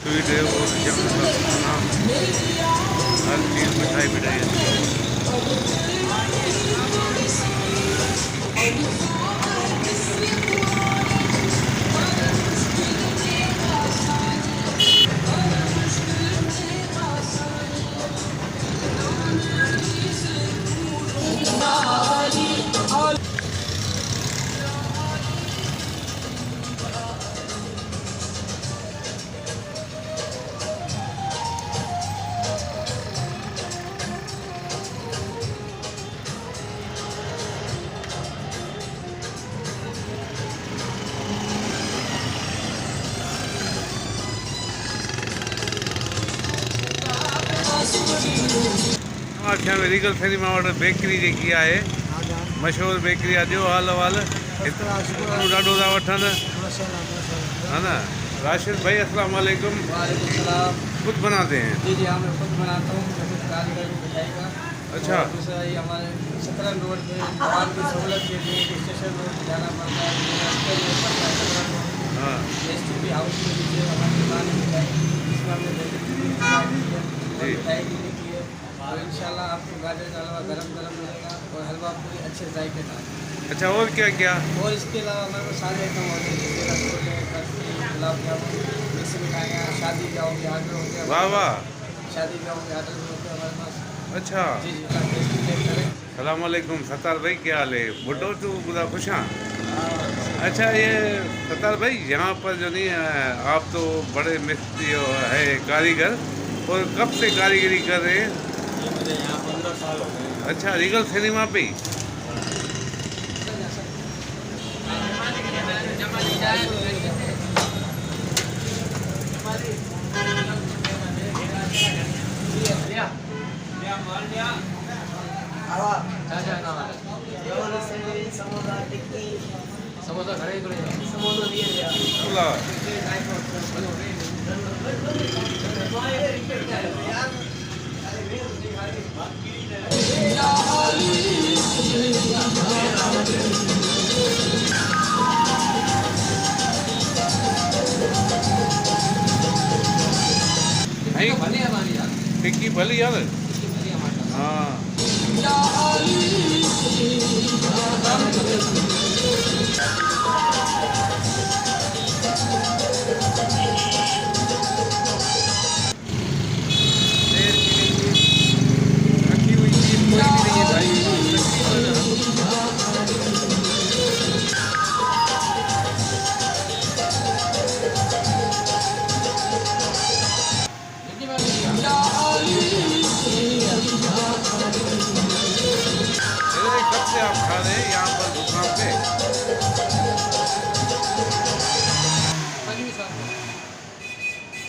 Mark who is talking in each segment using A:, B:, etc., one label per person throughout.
A: Sweet है और खाना, हर चीज़ मिठाई मिठाई है। अच्छा रीगल सिनेमा वटि बेकरी जेकी आहे मशहूरु बेकरी आहे, ॾियो हाल अहिवाल। हितां ॾाढो था वठनि, है ना। राशिद भाई अस्सलाम वालेकुम। खुद बनाते हैं?
B: जी जी, हाँ मैं खुद बनाता हूँ। कारीगर मिठाई का।
A: अच्छा।
B: दूसरा ये हमारे 17 रोड पे दुकान की सहूलत के लिए स्टेशन रोड जाना पड़ता है।
A: हाँ
B: भी हाउस में लीजिए हमारी दुकान है मिठाई, इसमें हमने मिठाई भी लिखी है। और इंशाल्लाह आपको गाजर का हलवा गरम गरम मिलेगा और हलवा पूरी अच्छे जायके का।
A: अच्छा, और क्या क्या?
B: और इसके अलावा हमारे पास सारे आइटम होते हैं, जैसे रसगुल्ले, बर्फी, गुलाब जामुन, मिक्स मिठाइयाँ, शादी ब्याह के आर्डर होते हैं।
A: वाह वाह,
B: शादी ब्याह के आर्डर भी होते हैं हमारे पास।
A: अच्छा।
B: जी जी, टेस्टी चेक करें।
A: सलाम वालेकुम सत्तार भाई, क्या हाल है? बुढ़ो तू बुरा खुश हाँ? अच्छा ये सत्तार भाई, यहाँ पर जो नहीं आप तो बड़े मिस्त्री है कारीगर, और कब से कारीगरी कर रहे हैं?
B: ये मुझे यहाँ 15 साल हो गए।
A: अच्छा, रीगल सिनेमा पे ही?
B: समोसा घरे ही
A: अल्लाह। टिक्की भली यार। हाँ रखी हुई चीज कोई भी नहीं है भाई। कब से आप खा रहे हैं यहाँ पर दुकान पे?
B: 25 साल।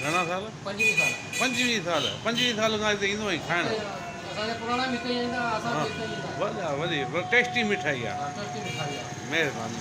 A: घणा साल?
B: 25 साल।
A: 25 साल। 25 साल खां हिते ईंदो आई खाइण?
B: असांजा पुराणा मिठाई आहिनि, असां
A: हाँ
B: हिते ईंदा
A: वॾा वॾी टेस्टी मिठाई आहे।
B: टेस्टी मिठाई आहे।
A: महिरबानी।